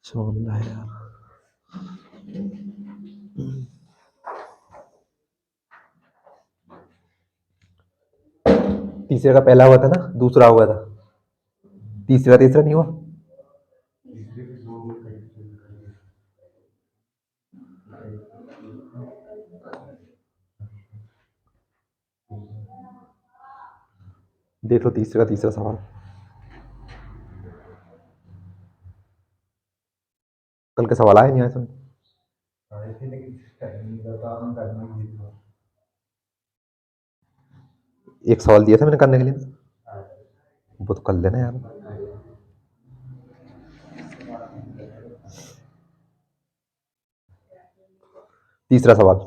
छोड़ना है यार। तीसरे का पहला हुआ था ना, दूसरा हुआ था, तीसरा तीसरा नहीं हुआ। देख लो तीसरे का तीसरा सवाल। कल के सवाल आए नहीं आए समझ। एक सवाल दिया था मैंने करने के लिए, वो तो कर लेना यार। तीसरा सवाल,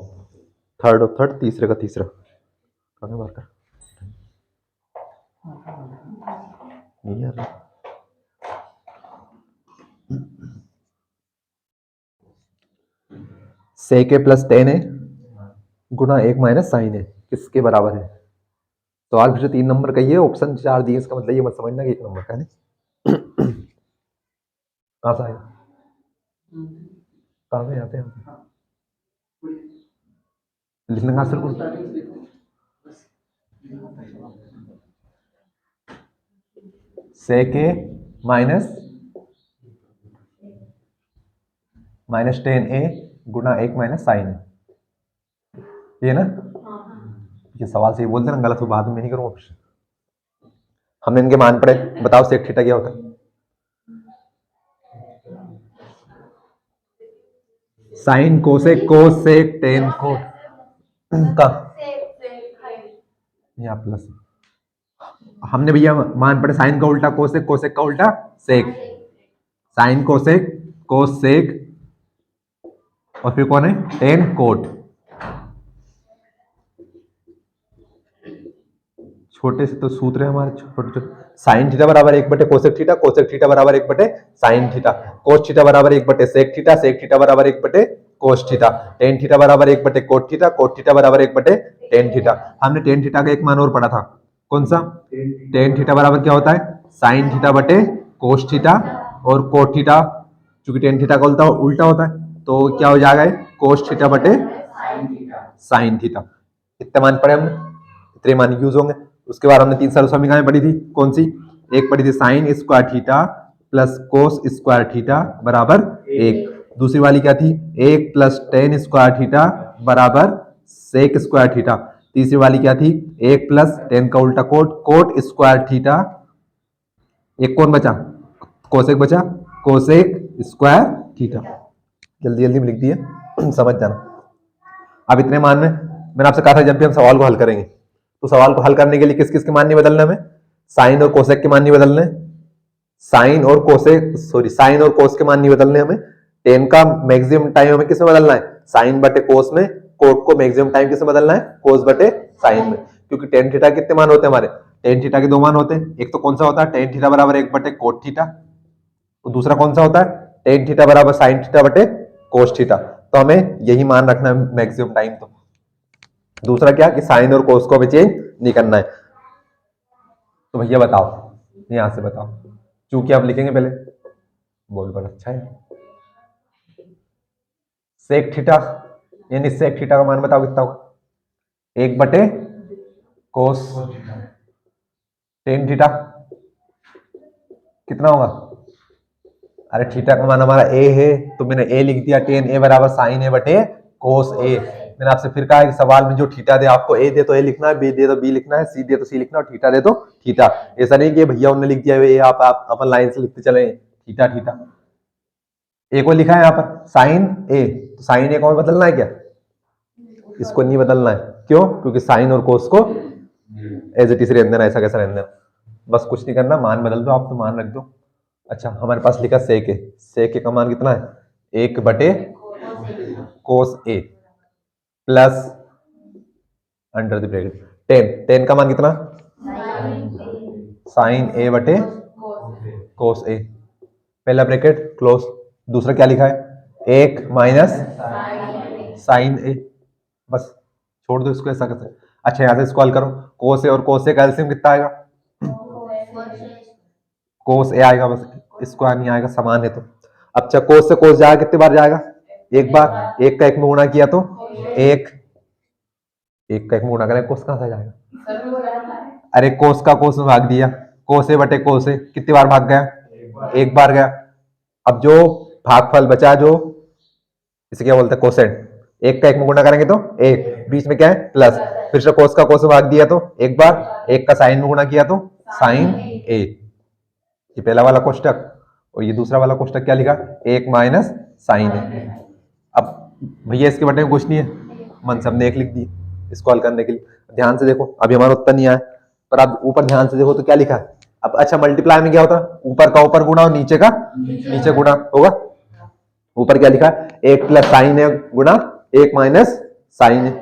थर्ड ऑफ थर्ड, तीसरे का तीसरा। कहाँ बार का नहीं यार। सेक ए प्लस 10 है गुना 1 माइनस साइन है किसके बराबर है? सवाल फिर से 3 नंबर का ही है, ऑप्शन 4 दिए, इसका मतलब ये मत समझना कि 1 नंबर का है। कहाँ से आएगा, कहाँ से आते हैं लिखने का सर सेक ए माइनस 10 ए गुना 1 माइनस साइन है, ये ना। ये सवाल सही बोलते ना, गलत हो बाद में नहीं करूँगा। हमने इनके मान पड़े, बताओ सेक थीटा क्या होता है? Sine cosec cosec tan cot का या प्लस। हमने भैया मान पड़े साइन का उल्टा कोसेक, कोसेक का उल्टा सेक, साइन कोसेक कोसेक और फिर कौन है टेन कोट। छोटे से तो सूत्र है हमारे छोटे छोटे। साइन थीटा बराबर 1 बटे कोसेक थीटा, कोसेक थीटा बराबर 1 बटे साइन थीटा, कोस थीटा बराबर 1 बटे सेक थीटा, सेक थीटा बराबर 1 बटे कोस थीटा, टेन थीटा बराबर 1 बटे कोट थीटा, कोट थीटा बराबर 1 बटे टेन थीटा। हमने टेन थीटा का एक मान और पढ़ा था, कौन सा? टेन थीटा बराबर क्या होता है? साइन थीटा बटे कोस थीटा, और कोट थीटा चूंकि टेन थीटा का उल्टा होता है तो क्या हो जाएगा, कोस थीटा बटे साइन थीटा। इतने मान पढ़े हमने, इतने मान यूज होंगे। उसके बाद हमने 3 साल समीकरण पढ़ी थी, कौन सी? एक पढ़ी थी sine square theta plus cos square theta बराबर 1। दूसरी वाली क्या थी? 1 प्लस टेन स्क्वायर थीटा बराबर सेक स्क्वायर थीटा। तीसरी वाली क्या थी? 1 प्लस टेन का उल्टा कोट, कोट स्क्वायर थीटा। एक कौन बचा? कोसेक बचा, कोसेक स्क्वायर थीटा। जल्दी जल्दी में लिख दिए, समझ जाना। अब इतने मान में मैंने आपसे कहा था जब भी हम सवाल को हल करेंगे तो सवाल को हल करने के लिए किस किस के मान नहीं बदलने हमें? साइन और कोसेक के मान नहीं बदलने, साइन और कोसेक सॉरी साइन और कोस के मान नहीं बदलने हमें। टेन का मैक्सिमम टाइम हमें किसमें बदलना है? साइन बटे कोस में। कोट को मैक्सिमम टाइम किसमें बदलना है? कोस बटे साइन में। क्योंकि टेन थीटा कितने मान होते हैं हमारे? टेन थीटा के 2 मान होते हैं, एक तो कौन सा होता है टेन थीटा बराबर 1 बटे कोट थीटा, तो दूसरा कौन सा होता है टेन थीटा बराबर साइन थीटा बटे कोस थीटा। तो हमें यही मान रखना है मैक्सिमम टाइम। तो दूसरा क्या कि साइन और कोस को हमें चेंज नहीं करना है। तो भैया बताओ, यहां से बताओ, चूंकि आप लिखेंगे पहले, बोर्ड पर अच्छा है। सेक थीटा यानी सेक थीटा का मान बताओ कितना होगा? 1 बटे कोस टेन थीटा कितना होगा? अरे थीटा का मान हमारा ए है तो मैंने ए लिख दिया, टेन ए बराबर साइन ए बटे कोस ए। मैंने आपसे फिर कहा कि सवाल में जो थीटा दे, आपको ए दे तो ए लिखना है, बी दे तो बी लिखना है, सी दे तो सी लिखना है, और थीटा दे तो थीटा। ऐसा नहीं कि भैया उन्होंने लिख दिया ए, आप अपन लाइन से लिखते चले थीटा थीटा। ए को लिखा है यहाँ पर साइन ए, तो साइन ए को बदलना है क्या? इसको नहीं बदलना है, क्यों? क्योंकि साइन और कोस को एज इट इज रहने देना, ऐसा कैसा रहने देना। बस कुछ नहीं करना, मान बदल दो आप, तो मान रख दो। अच्छा हमारे पास लिखा सेक ए, सेक ए का मान कितना है? 1 बटे cos A plus under the bracket ten, ten का मान कितना? साइन ए बटे कोस ए, पहला ब्रैकेट क्लोज। दूसरा क्या लिखा है? 1 माइनस साइन ए। बस छोड़ दो इसको, ऐसा कैसे? अच्छा यहां से इसको हल करो, कोस ए और कोस ए का एलसीएम कितना आएगा? कोस ए आएगा, बस इसको नहीं आएगा, समान है तो। अब चाहे कोस से कोस जाएगा, कितनी बार जाएगा? एक बार। एक का एक में गुणा किया तो एक, एक का एक में गुणा करें, कोस कहां से जाएगा? अरे कोस का कोस में भाग दिया, कोसे बटे कोसे, कितनी बार भाग गया? एक बार गया। अब जो भागफल बचा, जो इसे क्या बोलते हैं? कोसेंट। एक का एक में गुणा करेंगे तो एक, बीच में क्या है? प्लस। फिर से कोस का कोस में भाग दिया तो एक बार, एक का साइन में गुणा किया तो साइन ए। ये पहला वाला कोष्टक, और ये दूसरा वाला कोष्टक क्या लिखा? एक माइनस साइन ए। अब भैया इसके बटे में कुछ नहीं है, मन से हमने एक लिख दी इसको हल करने के लिए। ध्यान से देखो, अभी हमारा उत्तर नहीं आया, पर अब ऊपर ध्यान से देखो तो क्या लिखा है। अब अच्छा, मल्टीप्लाई में क्या होता है? ऊपर का ऊपर गुणा और नीचे का नीचे गुणा होगा। ऊपर क्या लिखा है? एक प्लस साइन है गुणा एक माइनस साइन है,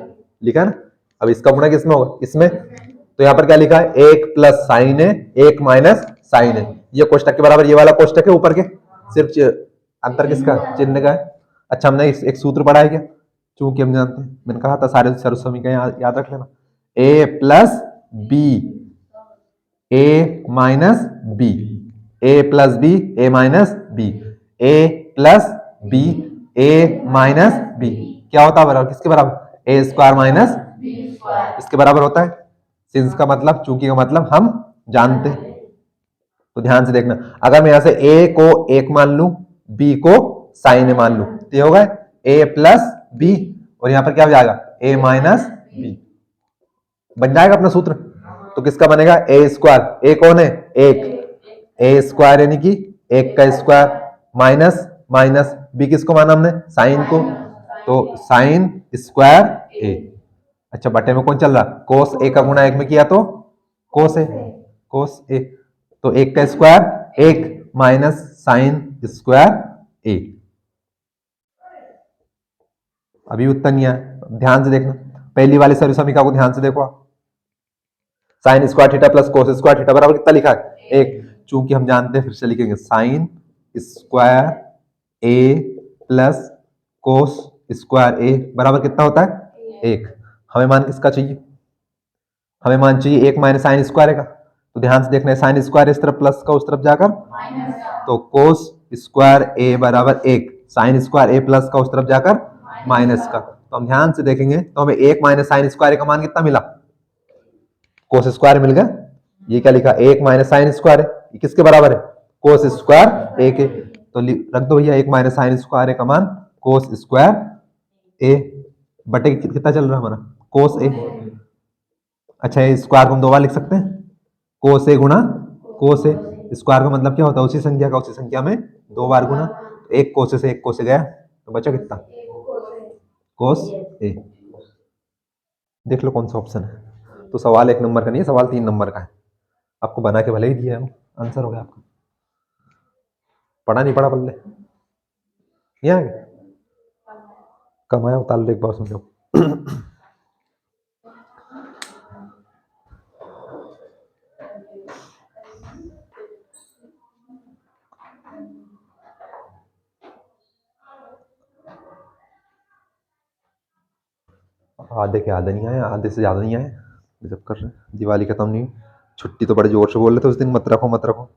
लिखा है ना। अब इसका गुणा किसमें होगा? इसमें। तो यहाँ पर क्या लिखा है? एक प्लस साइन है एक माइनस साइन है। ये कोष्टक के बराबर ये वाला कोष्टक है ऊपर के, सिर्फ अंतर किसका? चिन्ह का है। अच्छा, हमने एक सूत्र पढ़ा है क्या? चूंकि हम जानते हैं, मैंने कहा था सारे सर्व समीकरण याद रख लेना। ए plus B A minus B, A plus B A minus B, A plus B A minus B क्या होता है बराबर? किसके बराबर? ए स्क्वायर माइनस इसके बराबर होता है। सिंस का मतलब, चूंकि का मतलब हम जानते हैं। तो ध्यान से देखना, अगर मैं यहां से ए को एक मान लू, बी को साइन ए मान लू, तो ये होगा ए प्लस बी, और यहां पर क्या हो जाएगा? ए माइनस बी। बन जाएगा अपना सूत्र। तो किसका बनेगा? ए स्क्वायर, ए कौन है? एक, ए स्क्वायर यानी कि एक का स्क्वायर, माइनस माइनस बी किसको माना हमने? साइन को, तो साइन स्क्वायर ए। अच्छा, बटे में कौन चल रहा? कोस ए का गुणा एक में किया तो कोस ए, कोस ए। तो एक का स्क्वायर एक माइनस साइन स्क्वायर ए। अभी उत्तर नहीं आया, ध्यान से देखना, पहली वाली सर्व समीकरण को ध्यान से देखो। Sine square theta plus cos square theta बराबर कितना लिखा है? एक। चूंकि हम जानते हैं, फिर से लिखेंगे साइन स्क्वायर ए प्लस कोस स्क्वायर ए बराबर कितना होता है? एक। हमें मान किसका चाहिए? हमें मान चाहिए एक माइनस साइन स्क्वायर का। तो ध्यान से देखना है, साइन स्क्वायर इस तरफ प्लस का उस तरफ जाकर, तो कोस स्क्वायर ए बराबर एक, साइन स्क्वायर ए प्लस का उस तरफ जाकर माइनस का। तो हम ध्यान से देखेंगे तो हमें एक माइनस साइन स्क्वायर का मान कितना मिला? कोस स्क्वायर मिल गया। ये क्या लिखा? एक माइनस साइन स्क्वायर है, ये किसके बराबर है? कोस स्क्वायर ए के। तो रख दो भैया, एक माइनस साइन स्क्वायर का मान कोस स्क्वायर ए बटे कितना चल रहा है हमारा? कोस ए। अच्छा, ये स्क्वायर को हम दो बार लिख सकते हैं, कोस ए गुणा कोस ए। स्क्वायर का मतलब क्या होता है? उसी संख्या का उसी संख्या में दो बार गुना। एक कोसे से एक कोसे गया, तो बचा कितना? कोस ए। देख लो कौन सा ऑप्शन है। तो सवाल एक नंबर का नहीं है, सवाल 3 नंबर का है। आपको बना के भले ही दिया है, आंसर हो गया आपका। पढ़ा नहीं पढ़ा बल्ले? यहाँ है? कमाया उतार लो एक बार, समझो। आधे के आधे नहीं आए, आधे से ज्यादा नहीं आए। जब कर रहे हैं, दिवाली खत्म नहीं, छुट्टी तो बड़े जोर से बोल रहे थे उस दिन, मत रखो मत रखो।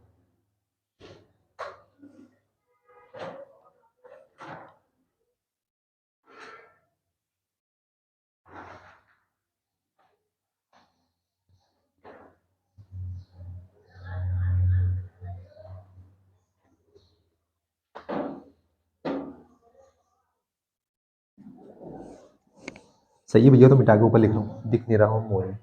सही है भैया, तो मिटा के ऊपर लिख लो, दिख नहीं रहा हूँ मोबाइल।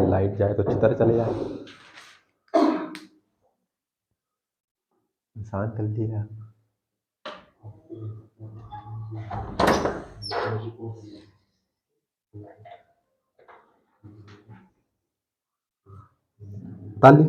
लाइट जाए तो अच्छी तरह चले जाए। इंसान जल्दी है। ताली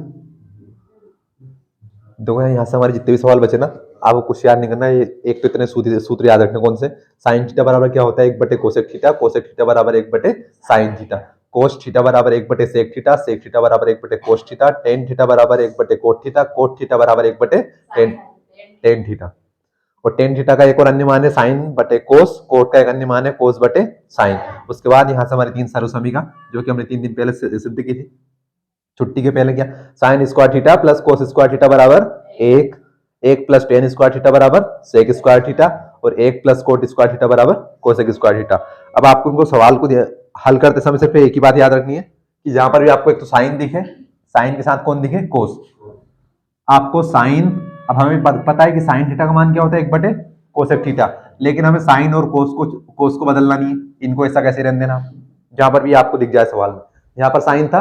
देखो यहाँ से हमारे जितने भी सवाल बचे ना, आपको कुछ याद नहीं करना। ये एक तो इतने सूत्र सूत्र याद रखने कौन से। साइन थीटा बराबर क्या होता है, 1 बटे कोसेक थीटा, कोसेक थीटा बराबर 1 बटे साइन थीटा, कोस थीटा बराबर 1 बटे सेक थीटा, सेक थीटा बराबर 1 बटे कोस थीटा, टेन थीटा बराबर 1 बटे कोट थीटा, कोट थीटा बराबर 1 बटे टेन टेन थीटा। और टेन थीटा का एक और अन्य मान है साइन बटे कोस, कोट का एक अन्य मान है कोस बटे साइन। उसके बाद यहाँ से हमारी 3 सर्वसमीका जो कि हमने 3 दिन पहले सिद्ध की थी छुट्टी के पहले। क्या sine square theta plus cos square theta बराबर 1, 1 प्लस टेन स्क्वायर थीटा बराबर सेक स्क्वायर थीटा, और 1 प्लस कोट स्क्वायर थीटा बराबर कोसेक स्क्वायर थीटा। अब आपको इनको सवाल को हल करते समय सिर्फ एक ही बात याद रखनी है कि जहां पर भी आपको एक तो साइन दिखे, साइन के साथ कौन दिखे, कोस। आपको साइन, अब हमें पता है कि साइन थीटा का मान क्या होता है, 1 बटे कोसेक थीटा, लेकिन हमें साइन और कोस को बदलना नहीं है, इनको ऐसा कैसे रहने देना। जहां पर भी आपको दिख जाए सवाल में, यहाँ पर साइन था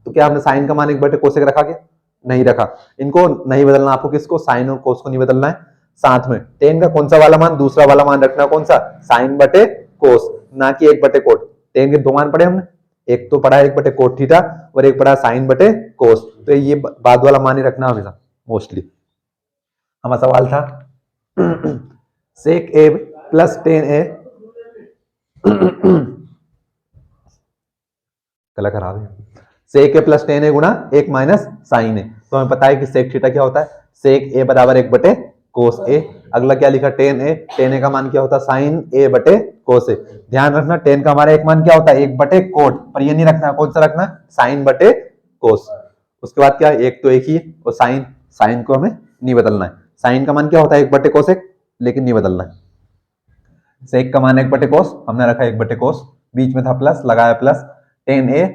तो क्या हमने साइन का मान 1 बटे कोसेक रखा क्या, नहीं रखा। इनको नहीं बदलना आपको, किसको, साइन और कोस को नहीं बदलना है। साथ में टेन का कौन सा वाला मान, दूसरा वाला मान रखना, कौन सा, साइन बटे कोस, ना कि 1 बटे कोट। टेन के 2 मान पढ़े हमने, एक तो पढ़ा 1 बटे कोट थीटा और एक पढ़ा साइन बटे कोस, तो ये बाद वाला मान ही रखना हमेशा मोस्टली। हमारा सवाल था सेक ए प्लस टेन ए कल खराब है, सेक ए प्लस टेन ए गुणा 1 माइनस साइन ए। तो हमें पता है कि सेक थीटा क्या होता है, सेक ए बराबर 1 बटे कोस ए। अगला क्या लिखा, टेन ए, टेन ए का मान क्या होता है, साइन ए बटे कोस ए। ध्यान रखना टेन का हमारा एक मान क्या होता है, 1 बटे कोट, पर ये नहीं रखना, कौन सा रखना, साइन बटे कोस। उसके बाद क्या, एक तो एक ही है, और साइन, साइन को हमें नहीं बदलना है। साइन का मान क्या होता है, 1 बटे कोसेक, लेकिन नहीं बदलना है। सेक का मान 1 बटे कोस, हमने रखा 1 बटे कोस, बीच में था प्लस, लगाया प्लस, टेन ए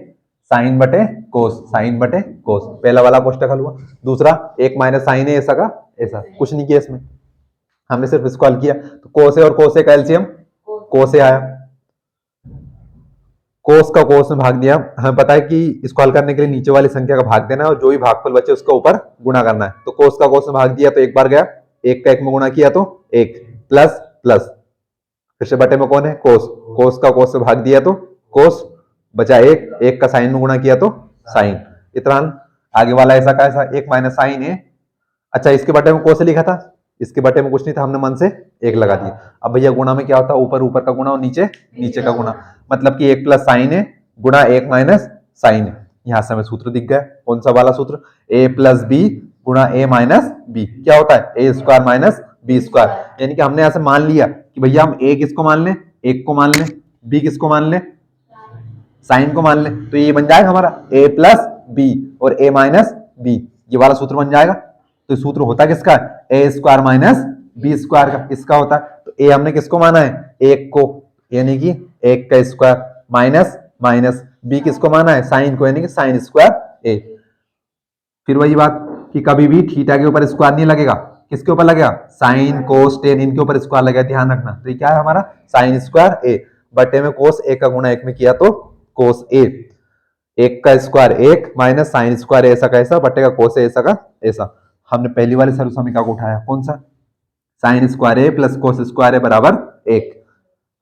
साइन बटे कोस, साइन बटे कोस, पहला वाला कोष्टक हल हुआ। दूसरा 1 माइनस साइन ए ऐसा का ऐसा, कुछ नहीं किया इसमें, हमने सिर्फ इसको हल किया। तो कोस ए और कोस ए का एलसीएम कोस ए आया, कोस का कोस में भाग दिया, हमें पता है कि इसको हल करने के लिए नीचे वाली संख्या का भाग देना है और जो भी भागफल बचे उसका ऊपर गुणा करना है। तो कोस का कोस में भाग दिया तो एक बार गया, एक का एक में गुणा किया तो एक, प्लस प्लस, फिर से बटे में कौन है, कोस, कोस का कोस से भाग दिया तो कोस, बचा एक, एक का साइन में गुणा किया तो साइन। इतना आगे वाला ऐसा का ऐसा, एक माइनस साइन है। अच्छा, इसके बटे में कोस लिखा था, इसके बटे में कुछ नहीं था, हमने मन से एक लगा दिया। अब भैया गुणा में क्या होता है, ऊपर ऊपर का गुणा और नीचे नीचे का गुणा, मतलब कि एक प्लस साइन है गुणा एक माइनस साइन है। यहां से हमें सूत्र दिख गया, कौन सा वाला सूत्र, ए प्लस बी गुणा ए माइनस बी, क्या होता है ए स्क्वायर माइनस बी स्क्वायर। यानी कि हमने ऐसे मान लिया कि भैया हम ए किसको मान लें, एक को मान लें, बी किसको मान लें, साइन को मान लें, तो ये बन जाएगा हमारा ए प्लस बी और ए माइनस बी, ये वाला सूत्र बन जाएगा। तो सूत्र होता है किसका, ए स्क्वायर माइनस बी स्क्वायर का, इसका होता है। तो ए हमने किसको माना है, एक को, यानी कि एक का स्क्वायर, माइनस माइनस बी किसको माना है, साइन को, यानी कि साइन स्क्वायर ए। फिर वही बात कि कभी भी थीटा के ऊपर स्क्वायर नहीं लगेगा, किसके ऊपर लगेगा, साइन कोस टेन, इनके ऊपर स्क्वायर लगेगा, ध्यान रखना। तो ये क्या है हमारा साइन स्क्वायर ए, बटे में कोस ए का गुणा एक में किया तो कोस ए, एक का स्क्वायर एक माइनस साइन स्क्वायर ऐसा का ऐसा, बटे का कोस ऐसा का ऐसा। हमने पहली वाली सर्व समीकरण को उठाया, कौन सा, साइन स्क्वायर ए प्लस कोस स्क्वायर ए बराबर एक।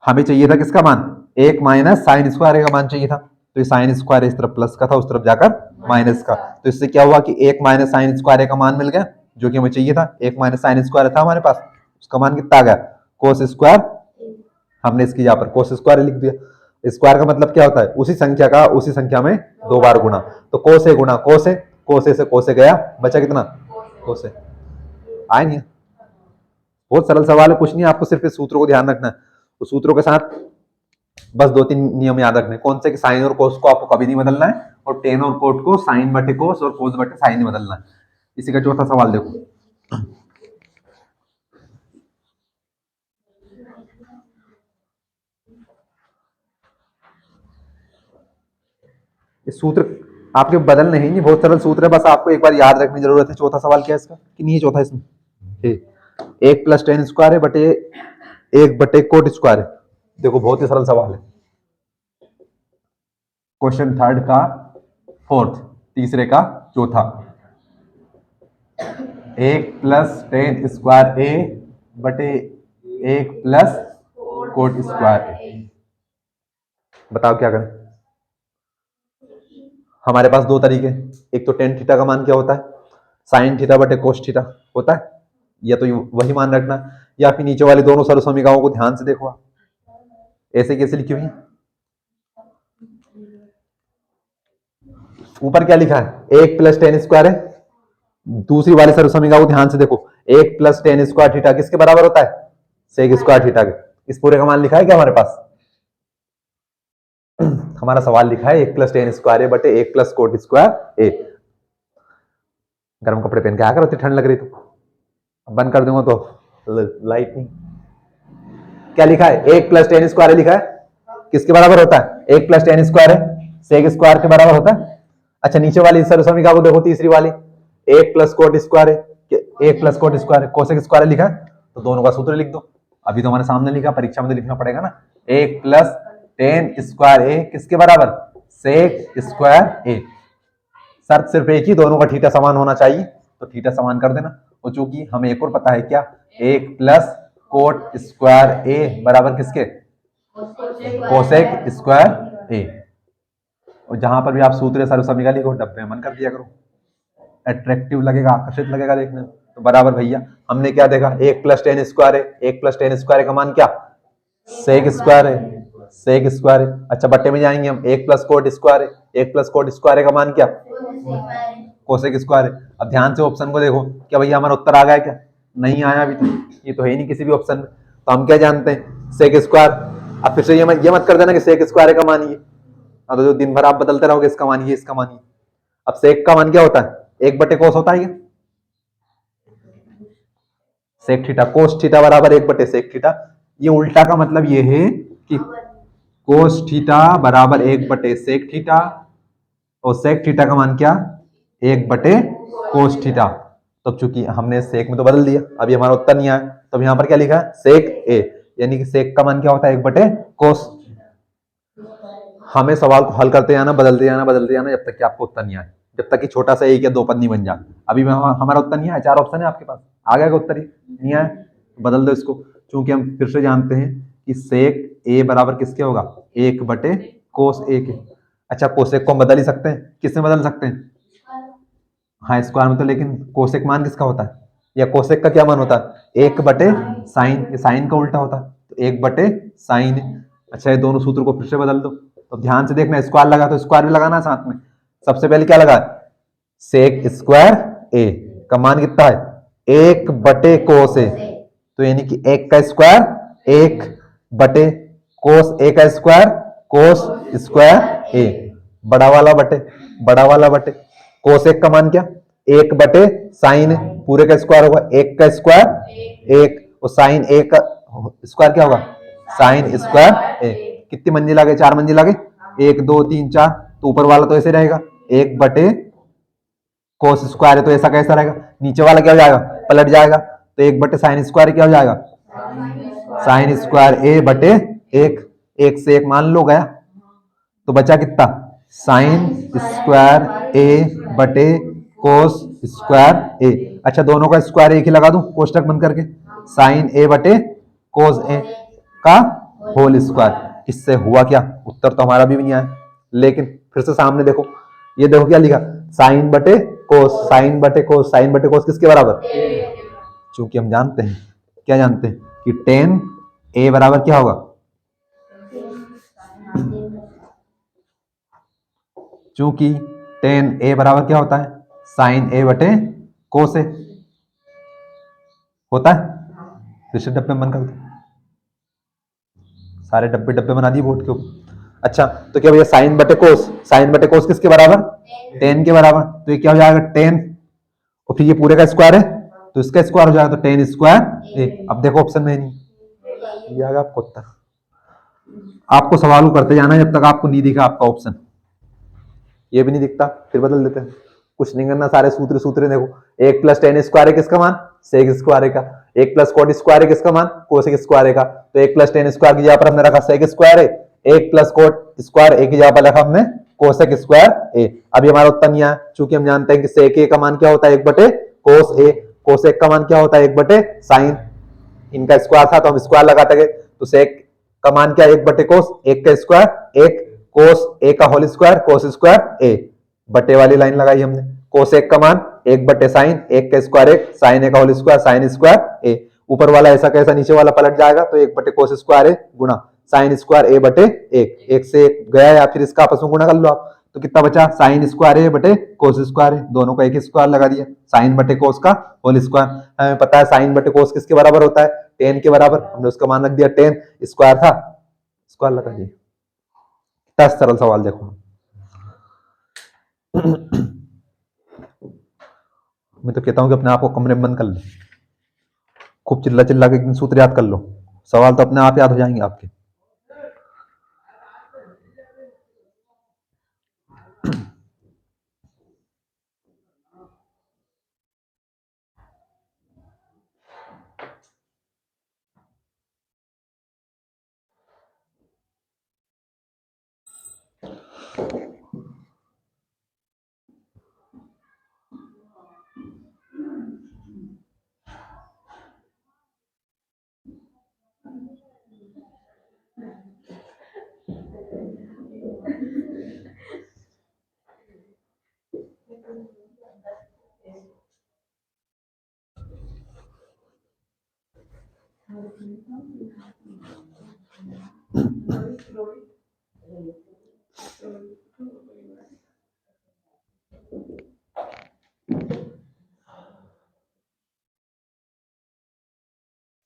हमें चाहिए था किसका मान, एक माइनस साइन स्क्वायर ए का मान चाहिए था। तो ये साइन स्क्वायर इस तरफ प्लस का था, उस तरफ जाकर माइनस का। तो इससे क्या हुआ कि एक माइनस साइन स्क्वायर ए का मान मिल गया, जो कि हमें चाहिए था। एक माइनस साइन स्क्वायर था हमारे पास, उसका मान कितना आ गया, कोस स्क्वायर। हमने इसकी यहाँ पर कोस स्क्वायर लिख दिया। स्क्वायर का मतलब क्या होता है, उसी संख्या का उसी संख्या में दो बार गुणा। तो कोस ए गुणा कोस ए, कोस ए से कोस ए गया, बचा कितना, कोस ए। आए नहीं, बहुत सरल सवाल है, कुछ नहीं, आपको सिर्फ इस सूत्रों को ध्यान रखना है। तो सूत्रों के साथ बस दो तीन नियम याद रखने, कौन से कि साइन और कोस को आपको कभी नहीं बदलना है, और टेन और कोट को साइन बटे कोस और कोस बटे साइन नहीं बदलना है। इसी का चौथा सवाल देखो, इस सूत्र आपके बदलने ही नहीं, बहुत सरल सूत्र है, बस आपको एक बार याद रखने की जरूरत है। चौथा सवाल क्या है इसका, कि नहीं है चौथा इसमें, एक प्लस टेन स्क्वायर है बटे एक बटे कोट स्क्वायर है। देखो बहुत ही सरल सवाल है, क्वेश्चन थर्ड का फोर्थ, तीसरे का चौथा, एक प्लस टेन स्क्वायर ए बटे एक प्लस कोट स्क्वायर ए। बताओ क्या करें। हमारे पास दो तरीके, एक तो टेन थीटा का मान क्या होता है, साइन थीटा बटे कोस थीटा होता है, या तो वही मान रखना, या फिर नीचे वाली दोनों सर्व समीकरणों को ध्यान से देखो, ऐसे कैसे लिखी हुई है। ऊपर क्या लिखा है, एक प्लस टेन स्क्वायर है, दूसरी वाली सर्व समीकरण को ध्यान से देखो, एक प्लस टेन स्क्वायर थीटा किसके बराबर होता है, सेक स्क्वायर थीटा के। इस पूरे का मान लिखा है क्या हमारे पास, हमारा सवाल लिखा है एक प्लस टेन स्क्वायर ए बटे एक प्लस कोट स्क्वायर ए। गर्म कपड़े पहन के आकर इतनी ठंड लग रही, तो बंद कर दूंगा तो लाइट नहीं। क्या लिखा है, एक प्लस टेन स्क्वायर लिखा है, किसके बराबर होता है, एक प्लस टेन स्क्वायर है सेक स्क्वायर के बराबर होता है। अच्छा, नीचे वाली सर्व समीकरण को देखो, तीसरी वाली, एक प्लस कोट स्क्वायर है, एक प्लस कोट स्क्वायर है, कोसेक स्क्वायर लिखा है, तो दोनों का सूत्र लिख दो। अभी तो हमारे सामने लिखा, परीक्षा में तो लिखना पड़ेगा ना, एक प्लस टेन स्क्वायर ए किसके बराबर, सेक स्क्वायर ए। शर्त सिर्फ एक ही, दोनों का थीटा समान होना चाहिए, तो थीटा समान कर देना। और चूंकि हमें एक और पता है क्या, एक प्लस कोट स्क्वायर ए बराबर किसके, कोसेक स्क्वायर ए। और जहां पर भी आप सूत्र सर्व समीकरण लिखो, डब्बे में मन कर दिया करो, अट्रैक्टिव लगेगा, आकर्षित लगेगा देखने में। तो बराबर भैया हमने क्या देखा, एक प्लस टेन स्क्वायर है, एक प्लस टेन स्क्वायर का मान क्या, सेक स्क्वायर है, सेक स्क्वायर है। अच्छा, बट्टे में जाएंगे हम, एक प्लस कोट स्क्वायर है, एक प्लस कोट स्क्वायर का मान क्या, कोसेक स्क्वायर है। अब ध्यान से ऑप्शन को देखो, क्या भैया हमारा उत्तर आ गया क्या, नहीं आया अभी तक, ये तो है ही नहीं किसी भी ऑप्शन में। तो हम क्या जानते हैं, सेक स्क्वायर। अब फिर से ये मत कर देना कि सेक स्क्वायर का मान ये, तो जो दिन भर आप बदलते रहोगे, इसका मान ये, इसका मान ये। अब सेक का मान क्या होता है, एक बटे कोस होता है, सेक थीटा, कोस थीटा बराबर एक बटे सेक थीटा। ये उल्टा का मतलब ये है कि कोस थीटा बराबर एक बटे सेक थीटा, और सेक थीटा का मान क्या, एक बटे कोस थीटा। तो चूंकि हमने सेक में तो बदल दिया, अभी हमारा उत्तर नहीं आया, तो यहाँ पर क्या लिखा है, सेक ए, यानी कि सेक का मान क्या होता है, एक बटे कोस। हमें सवाल को हल करते जाना, बदलते जाना जब तक कि आपको उत्तर नहीं आए, जब तक कि छोटा सा एक या दो पद नहीं बन जाए। अभी में हमारा उत्तर नहीं आया, 4 ऑप्शन है आपके पास, आ गया उत्तर ही नहीं आया, बदल दो इसको। चूंकि हम फिर से जानते हैं कि सेक ए बराबर किसके होगा, 1/कोस ए के। अच्छा, कोसेक को हम बदल ही सकते हैं, किससे बदल सकते हैं, हाँ स्क्वायर में तो, लेकिन कोसेक मान किसका होता है, या कोसेक का क्या मान होता है, 1/साइन, ये साइन का उल्टा होता है, तो 1/साइन। अच्छा, ये दोनों सूत्र को फिर से बदल दो, तो ध्यान से देखना, स्क्वायर लगा तो स्क्वायर भी लगाना साथ में। सबसे पहले क्या लगा, सेक स्क्वायर ए का मान कितना है, 1/कोस ए, तो यानी कि 1 का स्क्वायर 1/कोस ए का स्क्वायर, कोस स्क्वायर ए, बड़ा वाला बटे कोसेक का मान क्या, 1/साइन, पूरे का स्क्वायर होगा, 1 का स्क्वायर 1, और साइन ए का स्क्वायर क्या होगा, साइन स्क्वायर ए। कितनी मंजिल आ गई, 4 मंजिल आ गई, 1 2 3 4, तो ऊपर वाला तो ऐसे रहेगा, 1/कोस स्क्वायर है तो ऐसा कैसा रहेगा, नीचे वाला क्या हो जाएगा, पलट जाएगा, तो 1/साइन स्क्वायर क्या हो जाएगा, साइन स्क्वायर ए बटे 1, 1 से 1 मान लो गया, तो बचा कितना, साइन स्क्वायर ए बटे कोस स्क्वायर ए। अच्छा, दोनों का स्क्वायर एक ही लगा दूं कोष्टक बंद करके, साइन ए बटे कोस ए का होल स्क्वायर। इससे हुआ क्या, उत्तर तो हमारा भी नहीं आया, लेकिन फिर से सामने देखो, ये देखो क्या लिखा, साइन बटे कोस, साइन बटे कोस, साइन बटे कोस किसके बराबर, चूंकि हम जानते हैं, क्या जानते हैं कि टेन ए बराबर क्या होगा, चूंकि टेन ए बराबर क्या होता है, साइन ए बटे कोस ए होता है। दूसरे डब्बे में बंद कर दो, सारे डब्बे डब्बे बना दिए बोर्ड के ऊपर। अच्छा, तो क्या भैया साइन बटे कोस, साइन बटे कोस किसके बराबर, टेन के बराबर, तो ये क्या हो जाएगा 10, और फिर ये पूरे का स्क्वायर है तो इसका स्क्वायर हो जाएगा, तो 10 स्क्वायर ए। अब देखो ऑप्शन में नहीं, ये आएगा आपको उत्तर। आपको सवाल को करते जाना है जब तक आपको नहीं दिखा आपका ऑप्शन, ये भी नहीं दिखता फिर बदल देते हैं, कुछ नहीं करना, सारे सूत्र सूत्र देखो, 1 + 10 स्क्वायर है किसका मान, सेक स्क्वायर का, 1 + कोट स्क्वायर है किसका मान, कोसेक स्क्वायर का, तो 1 + 10 स्क्वायर की जगह पर हमने रखा सेक स्क्वायर है, 1 + कोट स्क्वायर ए की जगह पर रखा हमने कोसेक स्क्वायर ए। अभी हमारा उत्तर नहीं आया, चूंकि हम जानते हैं कि सेक ए का मान क्या होता है, 1/कोस ए, कोसेक का मान क्या होता है, 1/साइन, इनका स्क्वायर था तो हम स्क्वायर लगाते गए, तो सेक का मान क्या है, 1/कोस, 1 का स्क्वायर 1, कोस ए का होल स्क्वायर, कोस स्क्वायर ए, बटे वाली लाइन लगाई हमने, कोस एक का मान 1/साइन, 1 का स्क्वायर 1, साइन ए का होल स्क्वायर, साइन स्क्वायर ए, ऊपर वाला ऐसा कैसा नीचे वाला पलट जाएगा, तो 1/कोस स्क्वायर ए गुणा साइन स्क्वायर ए बटे 1, 1 से 1 गया, या फिर इसका आपस में गुणा कर लो आप, तो कितना बचा, साइन स्क्वायर ए बटे कोस स्क्वायर ए, दोनों का एक ही स्क्वायर लगा दिया, साइन बटे कोस का होल स्क्वायर। हमें पता है साइन बटे कोस किसके बराबर होता है, 10 के बराबर, हमने उसका मान रख दिया 10, स्क्वायर था स्क्वायर लगा दिया। कितना सरल सवाल देखो। मैं तो कहता हूं कि अपने आप को कमरे में बंद कर लो, खूब चिल्ला चिल्ला के सूत्र याद कर लो, सवाल तो अपने आप याद हो जाएंगे आपके।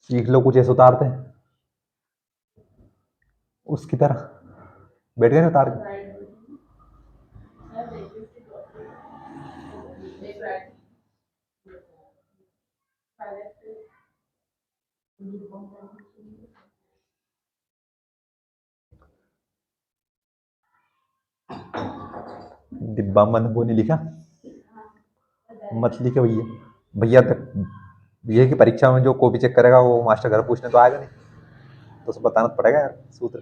सीख लो, कुछ ऐसे उतारते हैं उसकी तरह, बैठ गए ना उतार के। डिब्बा मन वो नहीं लिखा, मत लिखे भैया, भैया तक भैया की परीक्षा में जो कॉपी चेक करेगा वो मास्टर घर पूछने तो आएगा नहीं, तो उसे बताना तो पड़ेगा यार सूत्र।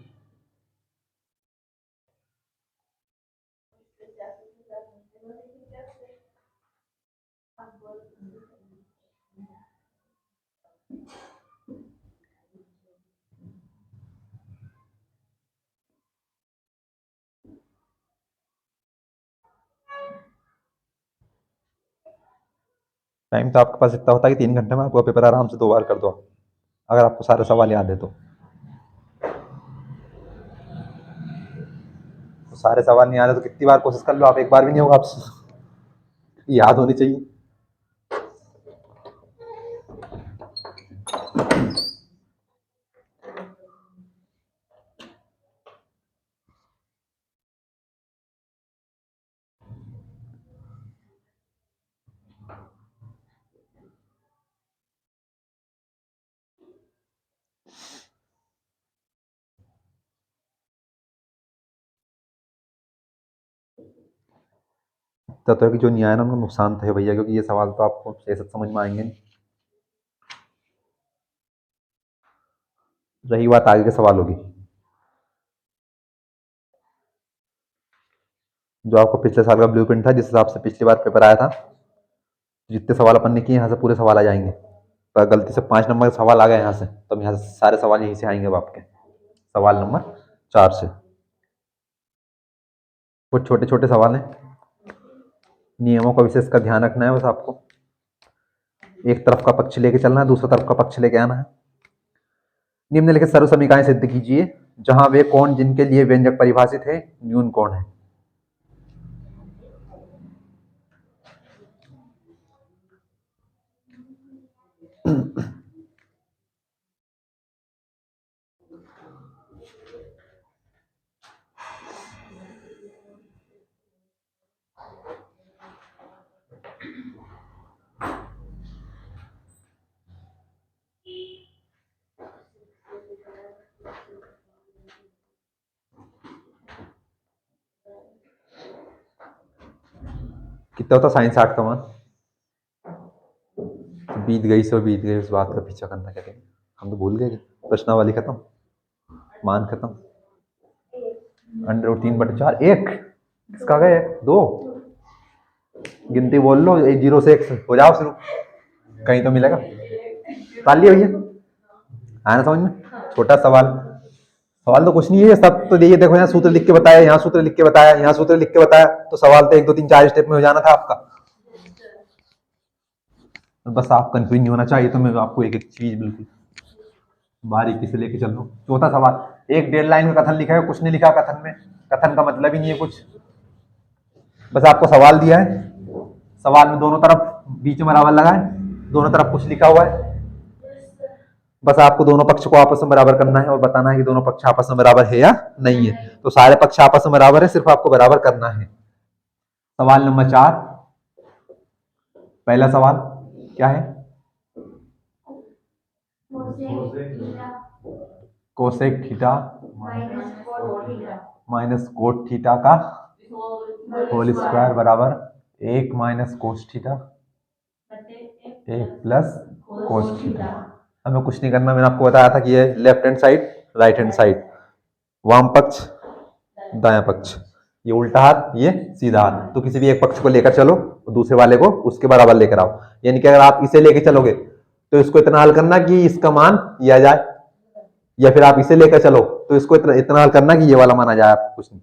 टाइम तो आपके पास इतना होता है कि 3 घंटे में आपका पेपर आराम से 2 बार कर दो, अगर आपको सारे सवाल याद है तो। सारे सवाल नहीं याद है तो कितनी बार कोशिश कर लो आप, एक बार भी नहीं होगा आपसे। याद होनी चाहिए। तत्व की जो नहीं आया ना उनका नुकसान तो है भैया, क्योंकि ये सवाल तो आपको ऐसे समझ में आएंगे नहीं। रही बात आगे के सवाल होगी, जो आपको पिछले साल का ब्लूप्रिंट था जिस हिसाब से पिछली बार पेपर आया था, जितने सवाल अपन ने किए यहाँ से पूरे सवाल आ जाएंगे। पर गलती से 5 नंबर का सवाल आ गया यहाँ से, तो यहाँ से सारे सवाल यहीं से आएंगे अब आपके, सवाल नंबर 4 से। कुछ छोटे छोटे सवाल हैं, नियमों का विशेष का ध्यान रखना है बस आपको। एक तरफ का पक्ष लेके चलना है, दूसरा तरफ का पक्ष लेके आना है। निम्नलिखित सर्व समीकरण सिद्ध कीजिए जहां वे कोण जिनके लिए व्यंजक परिभाषित है न्यून कोण है। कितना होता साइन 60 का मान? बीत गई सो बीत गई, उस बात का पीछा करना क्या कहेंगे, हम तो भूल गए। प्रश्नावली खत्म, मान खत्म। √3/4 1 किसका गया? 2। गिनती बोल लो, 0 से 1 हो जाओ शुरू, कहीं तो मिलेगा। ताली भैया, आया ना समझ में? छोटा सवाल, सवाल तो कुछ नहीं है, सब तो ये देखो, यहाँ सूत्र लिख के बताया, यहाँ सूत्र लिख के बताया, यहाँ सूत्र लिख के बताया, तो सवाल तो 1 2 3 4 स्टेप में हो जाना था आपका। बस आप कंफ्यूज नहीं होना चाहिए, तो मैं आपको एक एक चीज बिल्कुल बारीकी से लेके चल रहा हूँ। चौथा सवाल, 1 1.5 लाइन का कथन लिखा है, कुछ नहीं लिखा कथन में, कथन का मतलब ही नहीं है कुछ, बस आपको सवाल दिया है, सवाल में दोनों तरफ बीच में बराबर लगा है, दोनों तरफ कुछ लिखा हुआ है, बस आपको दोनों पक्ष को आपस में बराबर करना है और बताना है कि दोनों पक्ष आपस में बराबर है या नहीं है। तो सारे पक्ष आपस में बराबर है, सिर्फ आपको बराबर करना है। सवाल नंबर 4, पहला सवाल क्या है? Cosec theta minus cot theta का होल स्क्वायर बराबर 1 minus cos theta 1 plus cos theta. हमें कुछ नहीं करना, मैंने आपको बताया था कि ये left hand side right hand side, वाम पक्ष दायां पक्ष, ये उल्टा हाथ ये सीधा हाथ, तो किसी भी एक पक्ष को लेकर चलो और दूसरे वाले को उसके बराबर लेकर आओ। यानी कि अगर आप इसे लेकर चलोगे तो इसको इतना हल करना कि इसका मान ये आ जाए, या फिर आप इसे लेकर चलो तो इसको इतना हल करना कि ये वाला मान आ जाए, आप कुछ नहीं।